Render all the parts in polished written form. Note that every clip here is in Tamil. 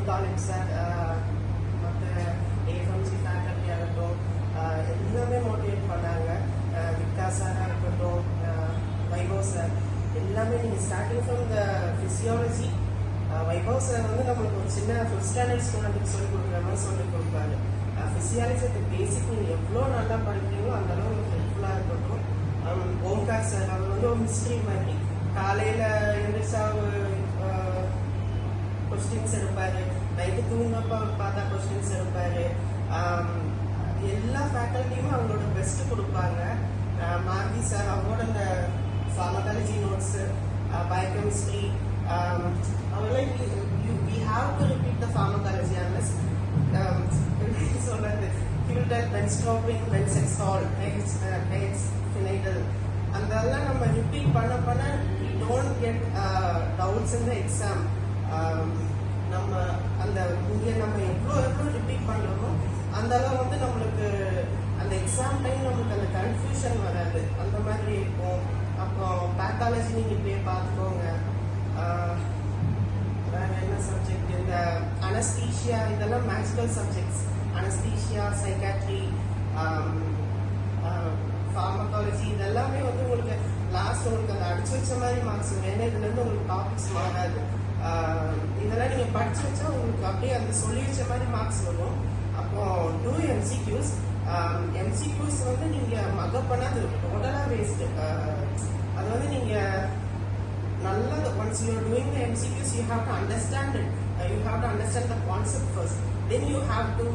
காலேஜ் சார் மற்ற ஏஎஃப்எம்சி ஃபேக்கல்ட்டி ஆகட்டும் எல்லாமே மோட்டிவேட் பண்ணாங்க. விகாஸ் சாராக இருக்கட்டும், வைபவ் சார் எல்லாமே நீங்கள் starting from the physiology. Vaibhav sir வந்து நம்மளுக்கு ஒரு சின்ன 5th ஸ்டாண்டர்ட் ஸ்டூடெண்ட்டுக்கு சொல்லிக் கொடுக்குற மாதிரி சொல்லிக் கொடுப்பாரு. ஃபிசியாலஜி பேசிக் நீங்கள் எவ்வளோ நல்லா படிக்கிறீங்களோ அந்த அளவு உங்களுக்கு ஹெல்ப்ஃபுல்லாக இருக்கட்டும். ஓம்கார் சார் அவர் வந்து ஒரு மிஸ்ட்ரி மாதிரி காலையில் எழுந்திரிச்சா கொஸ்டின்ஸ் எடுப்பார், நைட்டு தூங்கப்போ பார்த்தா கொஸ்டின்ஸ் எடுப்பார். எல்லா ஃபேக்கல்ட்டியுமே அவங்களோட பெஸ்ட்டு கொடுப்பாங்க. மார்கி சார் அவங்களோட இந்த ஃபார்மகாலஜி நோட்ஸு, பயோகெமிஸ்ட்ரி அவங்களாம் we have to repeat the pharmacology unless சொல்கிறது கில்டல் பென்ஸ்ட்ரோபின் பென்செக்ஸால் ஹெச் ஃபினைடல் அதெல்லாம் நம்ம ரிப்பீட் பண்ண பண்ண we don't get doubts in the exam. நம்ம அந்த இங்கே நம்ம எவ்வளோ ரிப்பீட் பண்ணுறோமோ அந்த அளவு வந்து நம்மளுக்கு அந்த எக்ஸாம் டைம் நம்மளுக்கு அந்த கன்ஃபியூஷன் வராது, அந்த மாதிரி இருக்கும். அப்புறம் பேத்தாலஜி நீங்கள் போய் பார்த்துக்கோங்க. வேறு என்ன சப்ஜெக்ட், இந்த அனஸ்தீஷியா இதெல்லாம் magical subjects. Anaesthesia, psychiatry, pharmacology இதெல்லாமே வந்து உங்களுக்கு லாஸ்ட் உங்களுக்கு அந்த அடிச்சு வச்ச மாதிரி மார்க்ஸ் வேணும். இதுலேருந்து உங்களுக்கு டாபிக்ஸ் மாறாது. இதெல்லாம் நீங்கள் படிச்சு வச்சா உங்களுக்கு அப்படியே அந்த சொல்லி வச்ச மாதிரி மார்க்ஸ் வரும். அப்போ டூ எம்சிக்யூஸ். எம்சிக்யூஸ் வந்து நீங்கள் மகப் பண்ணாது டோட்டலாக வேஸ்ட்டு. அது வந்து நீங்கள் நல்லா once you are doing the MCQs you have to understand it. You have to understand the concept first, then you have to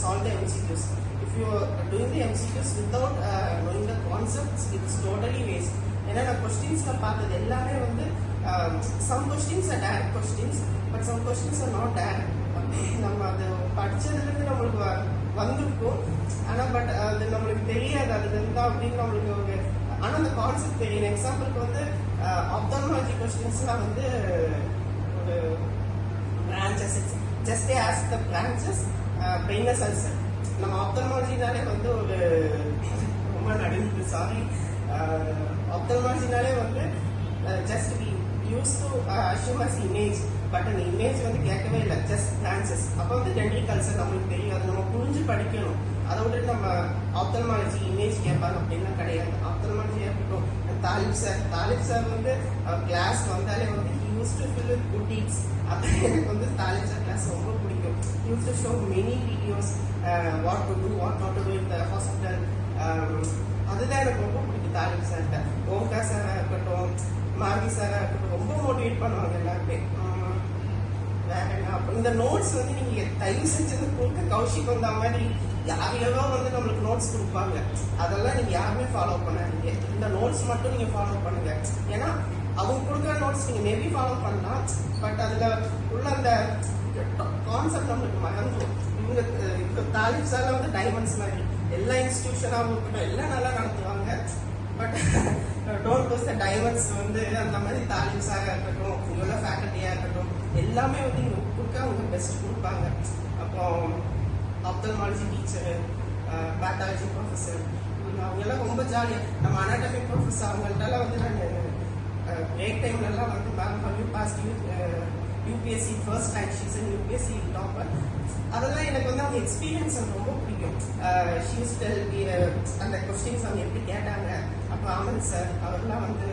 solve the MCQs. If you are doing the MCQs without knowing the concepts, it's totally waste. ஏன்னா நான் கொஸ்டின்ஸில் பார்த்தது எல்லாமே வந்து some questions are direct questions, but some questions are not direct. நம்ம அது படித்ததுலேருந்து நம்மளுக்கு வந்திருக்கும், ஆனால் பட் அது நம்மளுக்கு தெரியாது அதுலேருந்து அப்படின்னு நம்மளுக்கு ஒரு ஆனால் அந்த கான்செப்ட் தெரியும். எக்ஸாம்பிளுக்கு வந்து ஆப்தால்மாலஜி கொஸ்டின்ஸ்லாம் வந்து ஒரு branches just ask the branches painless ulcer. நம்ம ஆப்தல்மாலஜினாலே வந்து ஒரு ரொம்ப நடுங்குது, சாரி. ஆப்தல்மாலஜினாலே வந்து just we use to assume as image, but அந்த இமேஜ் வந்து கேட்கவே இல்லை, ஜஸ்ட் பிரான்ச்சஸ். அப்போ வந்து டென்டல் கல்ச்சர் நம்மளுக்கு தெரியும், அது நம்ம புரிஞ்சு படிக்கணும். அதை விட்டு நம்ம ஆப்தல்மாலஜி இமேஜ் கேட்பாங்க அப்படின்னா கிடையாது. ஆப்தல்மாலஜியாக இருக்கட்டும். தாலிப் சார் வந்து கிளாஸ் வந்தாலே வந்து use to fill with good deeds. அப்போ எனக்கு வந்து தாலிப் சார் கிளாஸ் ரொம்ப பிடிக்கும். Use to show many videos, what to do, what not to do in the hospital. அதுதான் எனக்கு ரொம்ப பிடிக்கும் தாலிப் சார்கிட்ட. ஓம்கார் சாராக இருக்கட்டும், மார்கி சாராக இருக்கட்டும், ரொம்ப மோட்டிவேட் பண்ணுவாங்க எல்லாருமே. வேற என்ன, இந்த நோட்ஸ் வந்து நீங்கள் தயவு செஞ்சது கொடுக்க கௌஷிக் வந்த மாதிரி யாரையோ வந்து நம்மளுக்கு நோட்ஸ் கொடுப்பாங்க, அதெல்லாம் நீங்கள் யாருமே ஃபாலோ பண்ணாதீங்க. இந்த நோட்ஸ் மட்டும் நீங்கள் ஃபாலோ பண்ணுங்க. ஏன்னா அவங்க கொடுக்குற நோட்ஸ் நீங்கள் மேபி ஃபாலோ பண்ணலாம், பட் அதில் உள்ள அந்த கான்செப்ட் நம்மளுக்கு மறந்துடும். இவங்க தாலிப் சார்ல வந்து டைமண்ட்ஸ் மாதிரி எல்லா இன்ஸ்டிடியூஷனாகவும் இருக்கட்டும் எல்லாம் நல்லா நடத்துவாங்க, but don't lose the diamonds வந்து அந்த மாதிரி தாலிப் சாராக இருக்கட்டும், இவங்க ஃபேக்கல்ட்டியாக இருக்கட்டும் எல்லாமே வந்து இங்கே கொடுக்க அவங்க பெஸ்ட் கொடுப்பாங்க. அப்போ ஆப்தல்மாலஜி டீச்சரு, பேத்தாலஜி ப்ரொஃபஸர் அவங்கெல்லாம் ரொம்ப ஜாலியாக. நம்ம அனாட்டமி ப்ரொஃபஸர் அவங்கள்ட்டலாம் வந்து நான் பிரேக் டைம்லலாம் வந்து ma'am how you passed UPSC first rank, she's and UPSC topper. அதெல்லாம் எனக்கு வந்து அவங்க எக்ஸ்பீரியன்ஸ் எனக்கு ரொம்ப பிடிக்கும். ஷீஸ் டெல் அந்த கொஸ்டின்ஸ் அவங்க எப்படி கேட்டாங்க. அப்போ ஆனந்த் சார் அவர்லாம் வந்து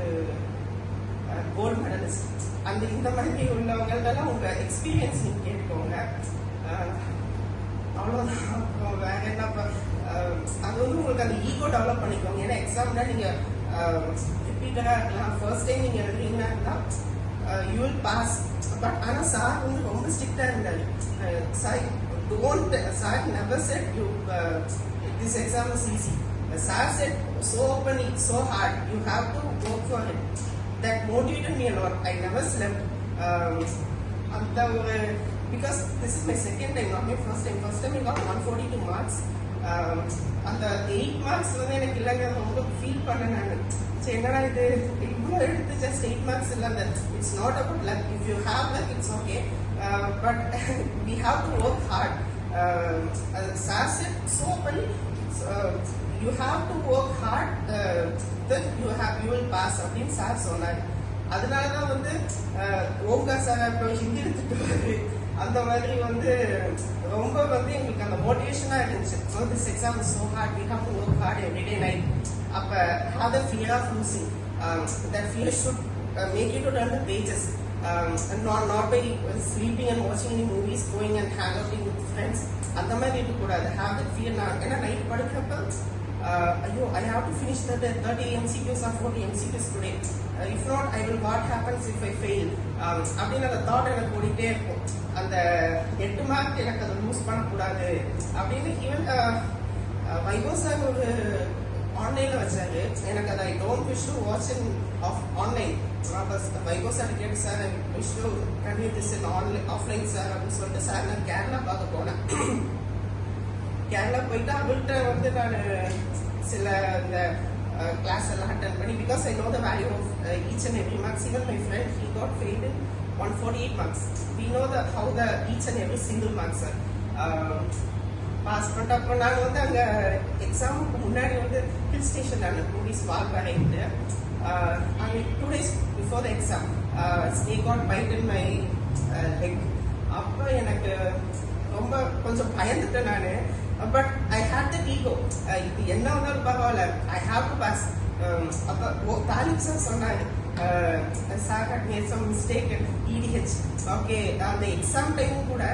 கோல்டு மெடலிஸ்ட். அந்த இந்த மாதிரி உள்ளவங்கள்டெல்லாம் உங்கள் எக்ஸ்பீரியன்ஸ் நீங்கள் கேட்டுக்கோங்க. அவ்வளோதான். அப்புறம் வேற என்ன, அது வந்து உங்களுக்கு அந்த ஈகோ டெவலப் பண்ணிக்கோங்க. ஏன்னா எக்ஸாம்னா நீங்கள் ரிப்பீட்டடாக இருக்கலாம். ஃபர்ஸ்ட் டைம் நீங்கள் எழுதுறீங்கன்னா யூ வில் பாஸ். பட் ஆனால் சார் வந்து ரொம்ப ஸ்ட்ரிக்டாக இருந்தார். Sir never said you this exam is easy. Sir said so openly, so hard, you have to work for it. That motivated me a lot. I never slept. Because this is my second time, not my first time. First time I got 142 marks. அந்த 8 மார்க்ஸ் வந்து எனக்கு இல்லைங்க, ரொம்ப ஃபீல் பண்ணேன் நான். சரி என்னடா இது இவ்வளோ எடுத்து ஜஸ்ட் 8 மார்க்ஸ் இல்லை. அந்த it's not about luck. If you have luck it's okay, but we have to work hard. Sir said so பண்ணி you have to work hard, then you will pass அப்படின்னு சார் சொன்னார். அதனால தான் வந்து ஓம்கார் சார் இப்போ ஹிந்தி எடுத்துட்டு அந்த மாதிரி வந்து ரொம்ப வந்து எங்களுக்கு அந்த மோட்டிவேஷனா இருந்துச்சு. So this exam is so hard, we have to work hard everyday night. அப்ப have the fear of losing, that fear should make you to learn the pages, not by sleeping and watching any movies, going and hang out with friends. அந்த மாதிரி இருக்கக்கூடாது. Have that fear. நான் ஏன்னா நைட் படுக்கிறப்ப ஐயோ ஐ have to finish the 30 MCQs or 40 MCQs today, if not I will what happens if I fail அப்படின்னு அந்த தாட் எனக்கு ஓடிட்டே இருக்கும். அந்த 8 மார்க் எனக்கு அதை லூஸ் பண்ணக்கூடாது அப்படின்னு. ஈவன் வைகோ சார் ஒரு ஆன்லைன்ல வச்சாரு, எனக்கு அதை I don't wish to watch in of online. Vaiko sir கேட்டு sir I wish to continue this in online offline sir அப்படின்னு சொல்லிட்டு சார் நான் கேரளா பார்க்க போனேன். கேரளா போயிட்டு அவர்கிட்ட வந்து நான் சில இந்த கிளாஸ் எல்லாம் அட்டன் பண்ணி, because I know the value of each and every marks. Even my friend he got failed in 148 marks. We know the how the each and every single marks are pass பண்ணிட்டு. அப்புறம் நான் வந்து அங்க எக்ஸாமுக்கு முன்னாடி வந்து ஹில் ஸ்டேஷன் நான் டூரிஸ்ட் வாக் வரைட்டு அங்கே 2 days before the exam snake got bite in my leg. அப்போ எனக்கு ரொம்ப கொஞ்சம் பயந்துட்டேன் நான். But I hate the ego, இது என்ன வந்தாலும் பரவாயில்ல, ஐ ஹாவ் டு பாஸ். அப்போ தாலிப் சார் சொன்னாங்க, sir had made some mistake in EDH. Okay, அந்த எக்ஸாம் டைமும் கூட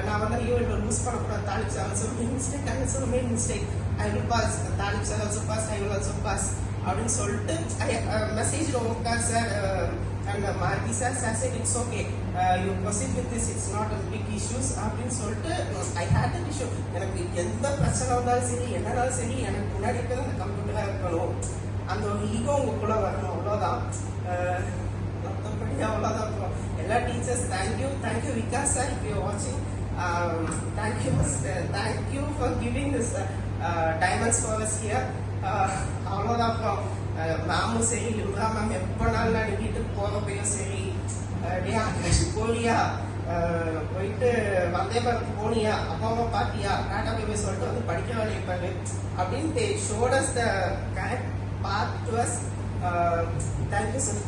நான் வந்து ஐயோ இவ்வளோ லூஸ் பண்ணக்கூடாது, Talib sir also made mistake, I also made mistake, I will pass, Talib sir also pass, I will also pass அப்படின்னு சொல்லிட்டு message Omkar sir and Marty sir said it's okay, you proceed with this, it's not a big issues அப்படின்னு சொல்லிட்டு I had that issue. எனக்கு எந்த பிரச்சனை வந்தாலும் சரி என்னன்னாலும் சரி எனக்கு முன்னாடி இருக்கிறது அந்த கம்ப்யூட்டராக இருக்கணும், அந்த ஒரு ஈகோ உங்களுக்குள்ள வரணும், அவ்வளோதான். மற்றபடி அவ்வளோதான் இருக்கும். எல்லா teachers thank you Vikas sir, if you வாட்சிங், thank you for giving this diamonds for us here. அவ்வளோதான். அப்புறம் மேமும் சரி, லிம்ரா மேம் எப்போனாலும் நான் வீட்டுக்கு போகிறப்பையும் சரி, டே ஆகாஷ் போலியா, போயிட்டு வந்தே பாரத் போனியா, அப்பா அம்மா பாத்தியா, டாட்டா போய் சொல்லிட்டு வந்து படிக்க வேலைப்பாரு அப்படின்னு they showed us the correct path to us. Thank you sir.